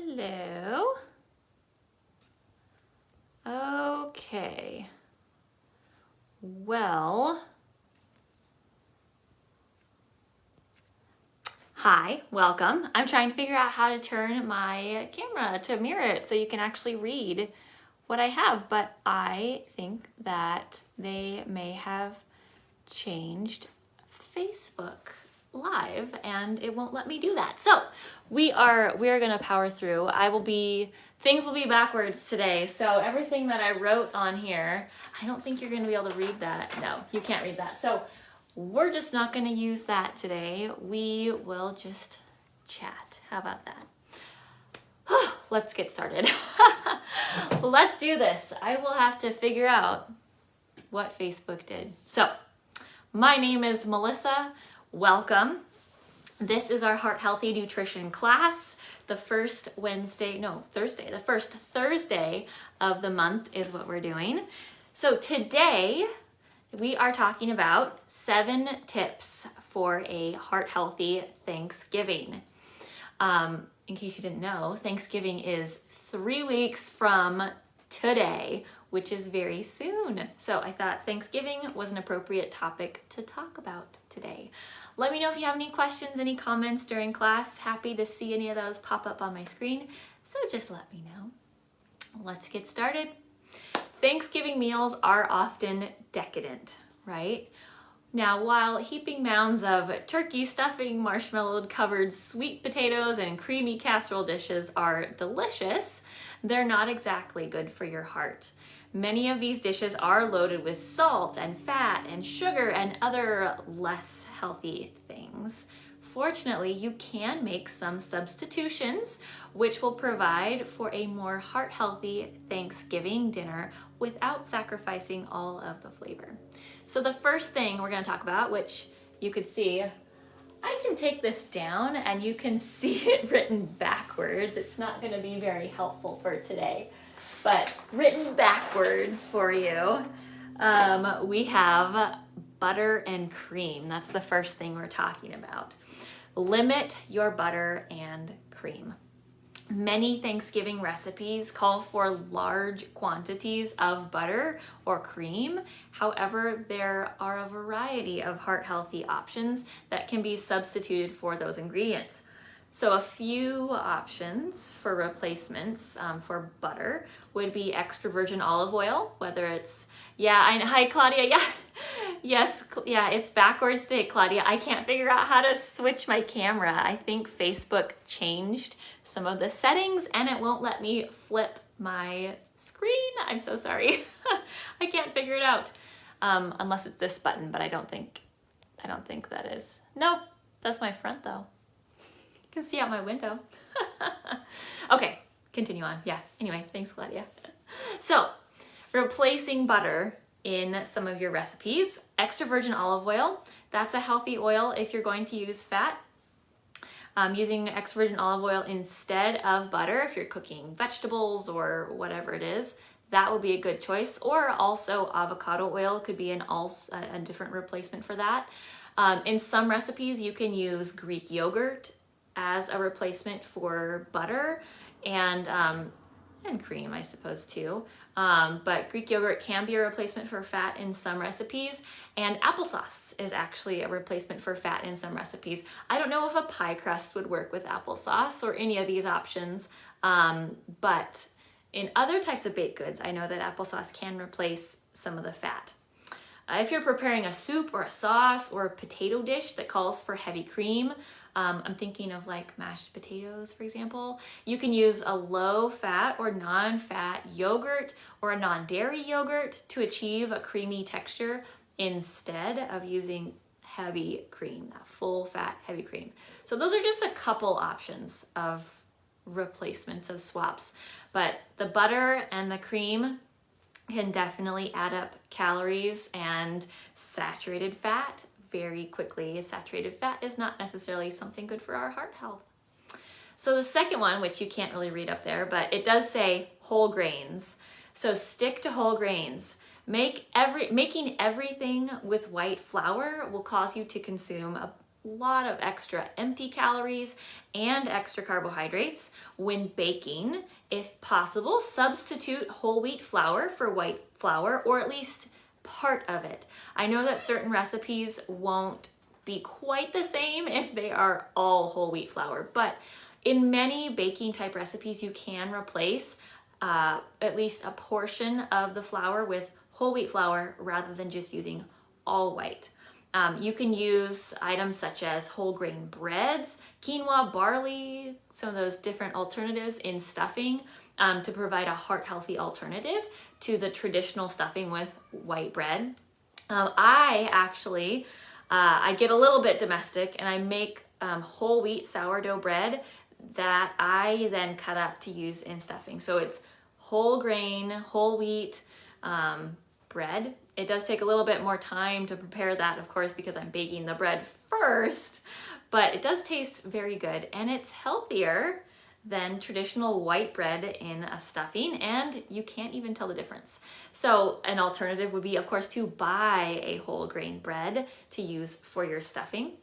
Hello. Okay. Well, hi, welcome. I'm trying to figure out how to turn my camera to mirror it so you can actually read what I have, but I think that they may have changed Facebook Live and it won't let me do that. So we are gonna power through. Things will be backwards today. So everything that I wrote on here, I don't think you're gonna be able to read that. No, you can't read that. So we're just not gonna use that today. We will just chat. How about that? Let's get started. Let's do this. I will have to figure out what Facebook did. So my name is Melissa. Welcome. This is our Heart Healthy Nutrition class. The first Thursday of the month is what we're doing. So today we are talking about 7 tips for a heart healthy Thanksgiving. In case you didn't know, Thanksgiving is 3 weeks from today, which is very soon. So I thought Thanksgiving was an appropriate topic to talk about today. Let me know if you have any questions, any comments during class. Happy to see any of those pop up on my screen. So just let me know. Let's get started. Thanksgiving meals are often decadent, right? Now, while heaping mounds of turkey stuffing, marshmallow covered sweet potatoes, and creamy casserole dishes are delicious, they're not exactly good for your heart. Many of these dishes are loaded with salt and fat and sugar and other less healthy things. Fortunately, you can make some substitutions which will provide for a more heart-healthy Thanksgiving dinner without sacrificing all of the flavor. So the first thing we're going to talk about, which you could see, I can take this down and you can see it written backwards. It's not going to be very helpful for today, but written backwards for you, we have butter and cream. That's the first thing we're talking about. Limit your butter and cream. Many Thanksgiving recipes call for large quantities of butter or cream. However, there are a variety of heart-healthy options that can be substituted for those ingredients. So a few options for replacements for butter would be extra virgin olive oil, whether it's, hi Claudia, yes, it's backwards today, Claudia. I can't figure out how to switch my camera. I think Facebook changed some of the settings and it won't let me flip my screen. I'm so sorry. I can't figure it out unless it's this button, but I don't think that is. Nope, that's my front though. You can see out my window. Okay, continue on. Anyway, thanks, Claudia. So, replacing butter in some of your recipes. Extra virgin olive oil, that's a healthy oil if you're going to use fat. Using extra virgin olive oil instead of butter if you're cooking vegetables or whatever it is, that will be a good choice. Or also avocado oil could be a different replacement for that. In some recipes, you can use Greek yogurt as a replacement for butter and cream, I suppose too. But Greek yogurt can be a replacement for fat in some recipes, and applesauce is actually a replacement for fat in some recipes. I don't know if a pie crust would work with applesauce or any of these options, but in other types of baked goods, I know that applesauce can replace some of the fat. If you're preparing a soup or a sauce or a potato dish that calls for heavy cream, I'm thinking of like mashed potatoes, for example. You can use a low-fat or non-fat yogurt or a non-dairy yogurt to achieve a creamy texture instead of using heavy cream, that full-fat heavy cream. So those are just a couple options of replacements of swaps. But the butter and the cream can definitely add up calories and saturated fat very quickly. Saturated fat is not necessarily something good for our heart health. So the second one, which you can't really read up there, but it does say whole grains. So stick to whole grains. Making everything with white flour will cause you to consume lot of extra empty calories and extra carbohydrates. When baking, if possible, substitute whole wheat flour for white flour, or at least part of it. I know that certain recipes won't be quite the same if they are all whole wheat flour, but in many baking type recipes, you can replace at least a portion of the flour with whole wheat flour rather than just using all white. You can use items such as whole grain breads, quinoa, barley, some of those different alternatives in stuffing to provide a heart healthy alternative to the traditional stuffing with white bread. I actually, I get a little bit domestic and I make whole wheat sourdough bread that I then cut up to use in stuffing. So it's whole grain, whole wheat bread. It does take a little bit more time to prepare that, of course, because I'm baking the bread first, but it does taste very good and it's healthier than traditional white bread in a stuffing, and you can't even tell the difference. So an alternative would be, of course, to buy a whole grain bread to use for your stuffing.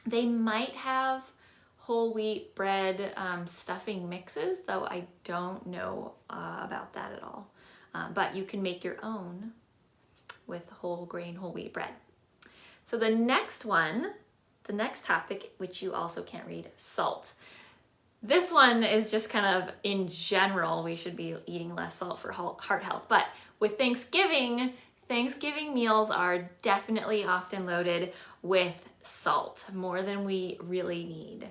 They might have whole wheat bread stuffing mixes, though I don't know about that at all. But you can make your own with whole grain, whole wheat bread. So the next one, the next topic, which you also can't read, salt. This one is just kind of in general, we should be eating less salt for heart health. But with Thanksgiving meals are definitely often loaded with salt, more than we really need.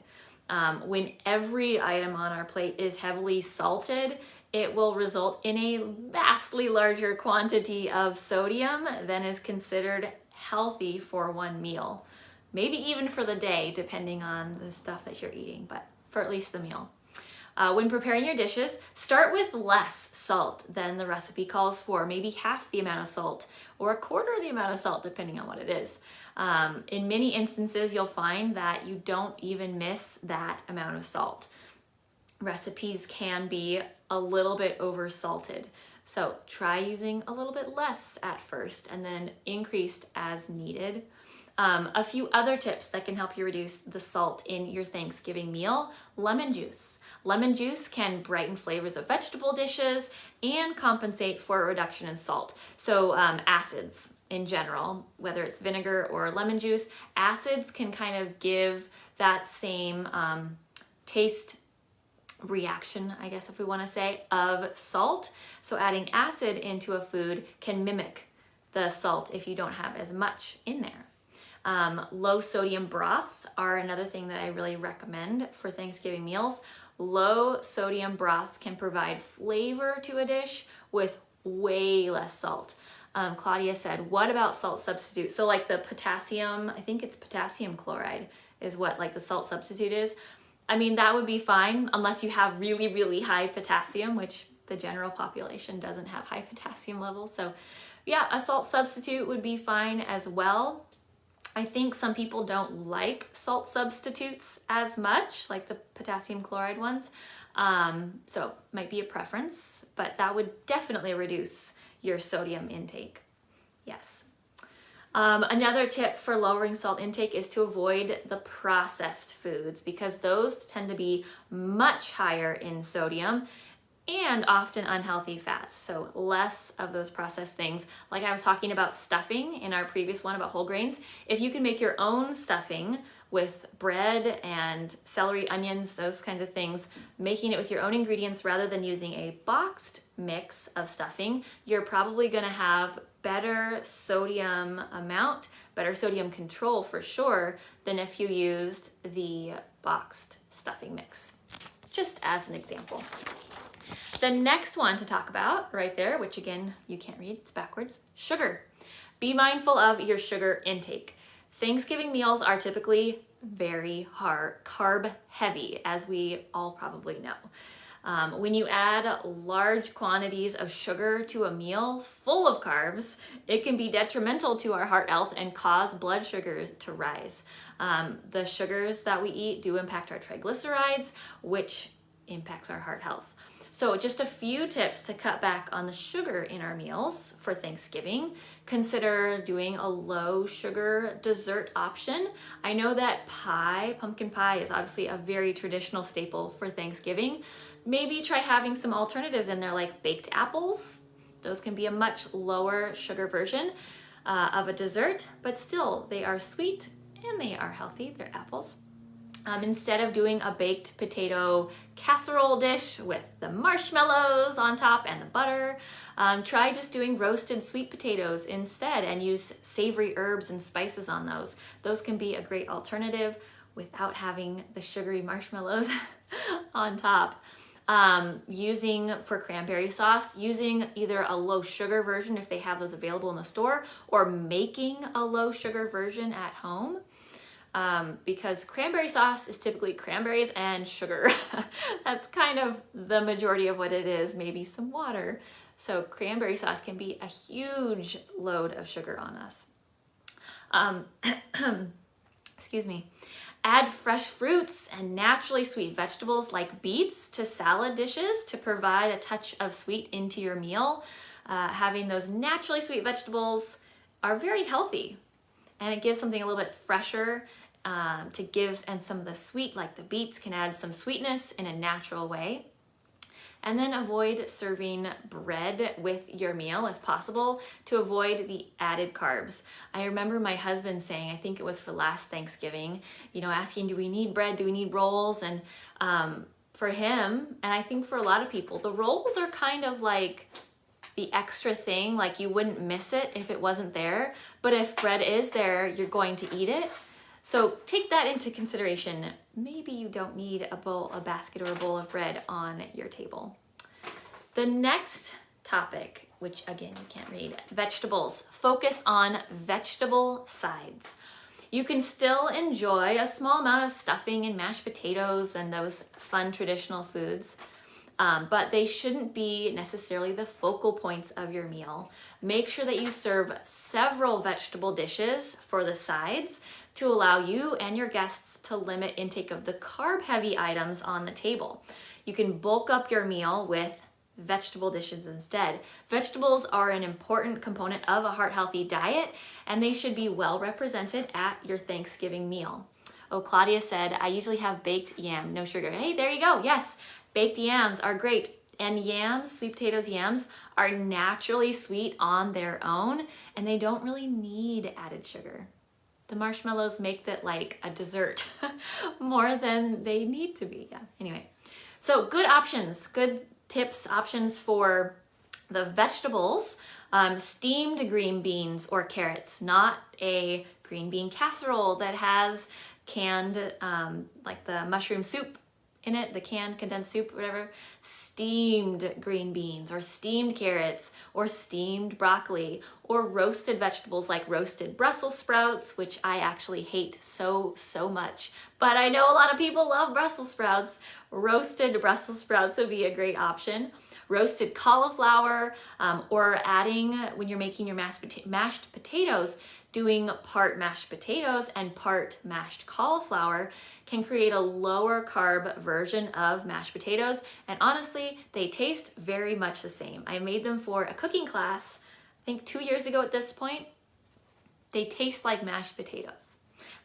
When every item on our plate is heavily salted, it will result in a vastly larger quantity of sodium than is considered healthy for one meal. Maybe even for the day, depending on the stuff that you're eating, but for at least the meal. When preparing your dishes, start with less salt than the recipe calls for, maybe half the amount of salt or a quarter of the amount of salt, depending on what it is. In many instances, you'll find that you don't even miss that amount of salt. Recipes can be a little bit over salted. So try using a little bit less at first and then increased as needed. A few other tips that can help you reduce the salt in your Thanksgiving meal: lemon juice. Lemon juice can brighten flavors of vegetable dishes and compensate for a reduction in salt. So acids in general, whether it's vinegar or lemon juice, acids can kind of give that same taste reaction, I guess if we want to say, of salt. So adding acid into a food can mimic the salt if you don't have as much in there. Low sodium broths are another thing that I really recommend for Thanksgiving meals. Low sodium broths can provide flavor to a dish with way less salt. Claudia said, what about salt substitute? So like the potassium, I think it's potassium chloride is what like the salt substitute is. I mean, that would be fine unless you have really, really high potassium, which the general population doesn't have high potassium levels. So yeah, a salt substitute would be fine as well. I think some people don't like salt substitutes as much, like the potassium chloride ones. So might be a preference, but that would definitely reduce your sodium intake. Yes. Another tip for lowering salt intake is to avoid the processed foods, because those tend to be much higher in sodium and often unhealthy fats. So less of those processed things. Like I was talking about stuffing in our previous one about whole grains. If you can make your own stuffing with bread and celery, onions, those kinds of things, making it with your own ingredients rather than using a boxed mix of stuffing, you're probably gonna have better sodium amount, better sodium control for sure, than if you used the boxed stuffing mix. Just as an example. The next one to talk about right there, which again, you can't read, it's backwards, sugar. Be mindful of your sugar intake. Thanksgiving meals are typically very carb heavy, as we all probably know. When you add large quantities of sugar to a meal full of carbs, it can be detrimental to our heart health and cause blood sugar to rise. The sugars that we eat do impact our triglycerides, which impacts our heart health. So just a few tips to cut back on the sugar in our meals for Thanksgiving. Consider doing a low sugar dessert option. I know that pumpkin pie is obviously a very traditional staple for Thanksgiving. Maybe try having some alternatives in there like baked apples. Those can be a much lower sugar version of a dessert, but still they are sweet and they are healthy. They're apples. Instead of doing a baked potato casserole dish with the marshmallows on top and the butter, try just doing roasted sweet potatoes instead and use savory herbs and spices on those. Those can be a great alternative without having the sugary marshmallows on top. Using for cranberry sauce, using either a low sugar version if they have those available in the store, or making a low sugar version at home. Because cranberry sauce is typically cranberries and sugar. That's kind of the majority of what it is, maybe some water. So cranberry sauce can be a huge load of sugar on us. Excuse me. Add fresh fruits and naturally sweet vegetables like beets to salad dishes to provide a touch of sweet into your meal. Having those naturally sweet vegetables are very healthy, and it gives something a little bit fresher to give, and some of the sweet, like the beets, can add some sweetness in a natural way. And then avoid serving bread with your meal if possible to avoid the added carbs. I remember my husband saying, I think it was for last Thanksgiving, asking, do we need bread? Do we need rolls? And for him, and I think for a lot of people, the rolls are kind of like the extra thing, like you wouldn't miss it if it wasn't there. But if bread is there, you're going to eat it. So take that into consideration. Maybe you don't need a basket or a bowl of bread on your table. The next topic, which again you can't read, vegetables. Focus on vegetable sides. You can still enjoy a small amount of stuffing and mashed potatoes and those fun traditional foods, but they shouldn't be necessarily the focal points of your meal. Make sure that you serve several vegetable dishes for the sides to allow you and your guests to limit intake of the carb-heavy items on the table. You can bulk up your meal with vegetable dishes instead. Vegetables are an important component of a heart-healthy diet, and they should be well represented at your Thanksgiving meal. Oh, Claudia said, I usually have baked yam, no sugar. Hey, there you go. Yes, baked yams are great. And yams, sweet potatoes, yams, are naturally sweet on their own, and they don't really need added sugar. The marshmallows make that like a dessert more than they need to be. Yeah, anyway. So good options, good tips, options for the vegetables. Steamed green beans or carrots, not a green bean casserole that has canned, like the mushroom soup in it, the canned condensed soup, whatever. Steamed green beans or steamed carrots or steamed broccoli, or roasted vegetables like roasted Brussels sprouts, which I actually hate so much. But I know a lot of people love Brussels sprouts. Roasted Brussels sprouts would be a great option. Roasted cauliflower, or adding, when you're making your mashed potatoes, doing part mashed potatoes and part mashed cauliflower can create a lower carb version of mashed potatoes. And honestly, they taste very much the same. I made them for a cooking class, I think 2 years ago at this point. They taste like mashed potatoes,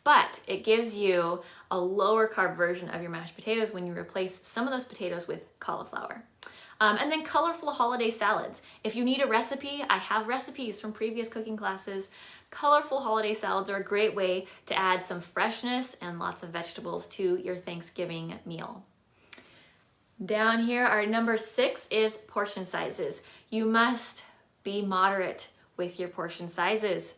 but it gives you a lower carb version of your mashed potatoes when you replace some of those potatoes with cauliflower. And then colorful holiday salads. If you need a recipe, I have recipes from previous cooking classes. Colorful holiday salads are a great way to add some freshness and lots of vegetables to your Thanksgiving meal. Down here, our number 6 is portion sizes. You must be moderate with your portion sizes.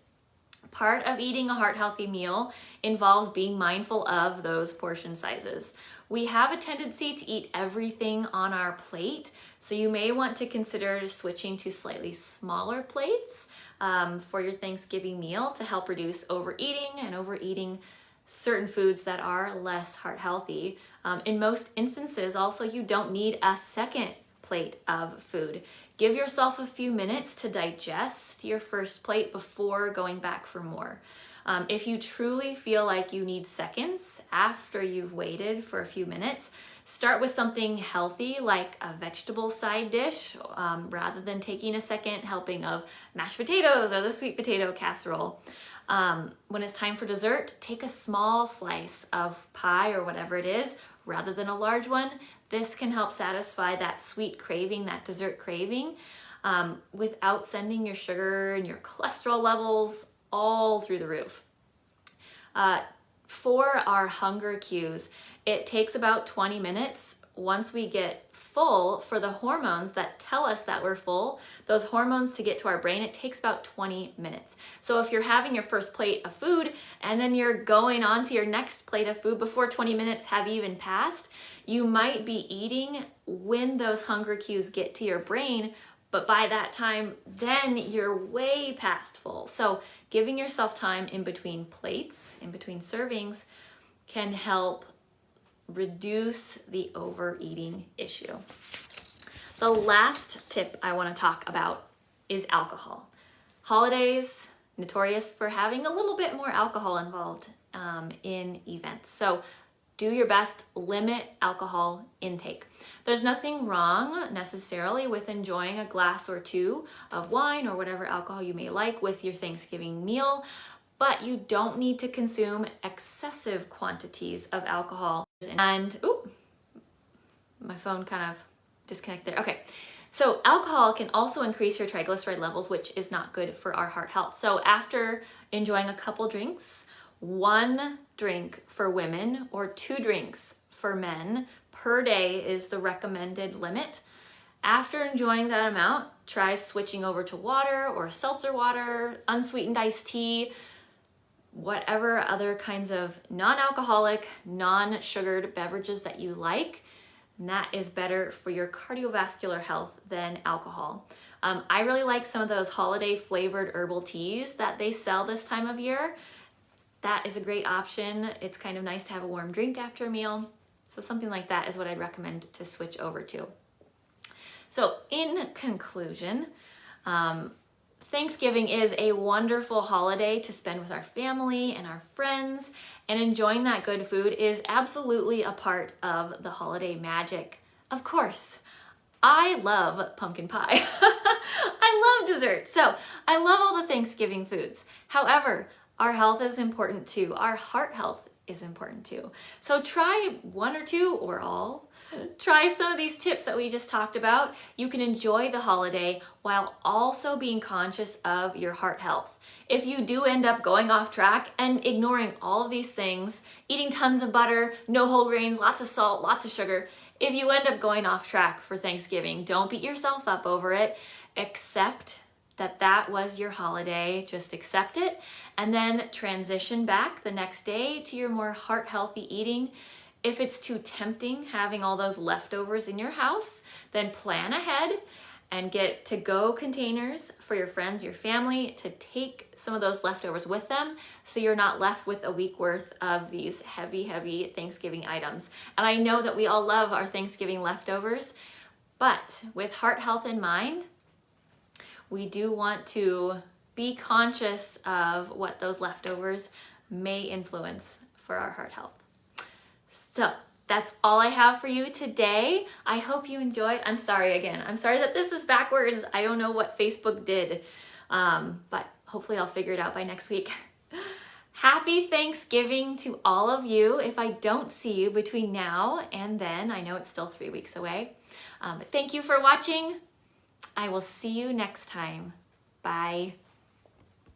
Part of eating a heart-healthy meal involves being mindful of those portion sizes. We have a tendency to eat everything on our plate, so you may want to consider switching to slightly smaller plates for your Thanksgiving meal to help reduce overeating and overeating certain foods that are less heart-healthy. In most instances, also, you don't need a second plate of food. Give yourself a few minutes to digest your first plate before going back for more. If you truly feel like you need seconds after you've waited for a few minutes, start with something healthy like a vegetable side dish rather than taking a second helping of mashed potatoes or the sweet potato casserole. When it's time for dessert, take a small slice of pie or whatever it is rather than a large one. This can help satisfy that sweet craving, that dessert craving, without sending your sugar and your cholesterol levels all through the roof. For our hunger cues, it takes about 20 minutes once we get full for the hormones that tell us that we're full. Those hormones to get to our brain, it takes about 20 minutes. So if you're having your first plate of food and then you're going on to your next plate of food before 20 minutes have even passed, you might be eating when those hunger cues get to your brain, but by that time, then you're way past full. So giving yourself time in between plates, in between servings, can help reduce the overeating issue. The last tip I want to talk about is alcohol. Holidays, notorious for having a little bit more alcohol involved in events. So do your best, limit alcohol intake. There's nothing wrong necessarily with enjoying a glass or two of wine or whatever alcohol you may like with your Thanksgiving meal, but you don't need to consume excessive quantities of alcohol. And, my phone kind of disconnected there. Okay, so alcohol can also increase your triglyceride levels, which is not good for our heart health. So after enjoying a couple drinks, 1 drink for women or 2 drinks for men per day is the recommended limit. After enjoying that amount, try switching over to water or seltzer water, unsweetened iced tea, whatever other kinds of non-alcoholic, non-sugared beverages that you like. And that is better for your cardiovascular health than alcohol. I really like some of those holiday flavored herbal teas that they sell this time of year. That is a great option. It's kind of nice to have a warm drink after a meal. So something like that is what I'd recommend to switch over to. So in conclusion, Thanksgiving is a wonderful holiday to spend with our family and our friends, and enjoying that good food is absolutely a part of the holiday magic. Of course, I love pumpkin pie. I love dessert. So I love all the Thanksgiving foods. However, our health is important too. Our heart health is important too. So try 1 or 2 or all. Try some of these tips that we just talked about. You can enjoy the holiday while also being conscious of your heart health. If you do end up going off track and ignoring all of these things, eating tons of butter, no whole grains, lots of salt, lots of sugar, if you end up going off track for Thanksgiving, don't beat yourself up over it. Accept that was your holiday. Just accept it and then transition back the next day to your more heart healthy eating. If it's too tempting having all those leftovers in your house, then plan ahead and get to-go containers for your friends, your family, to take some of those leftovers with them so you're not left with a week worth of these heavy, heavy Thanksgiving items. And I know that we all love our Thanksgiving leftovers, but with heart health in mind, we do want to be conscious of what those leftovers may influence for our heart health. So that's all I have for you today. I hope you enjoyed. I'm sorry again. I'm sorry that this is backwards. I don't know what Facebook did, but hopefully I'll figure it out by next week. Happy Thanksgiving to all of you. If I don't see you between now and then, I know it's still 3 weeks away. But thank you for watching. I will see you next time. Bye.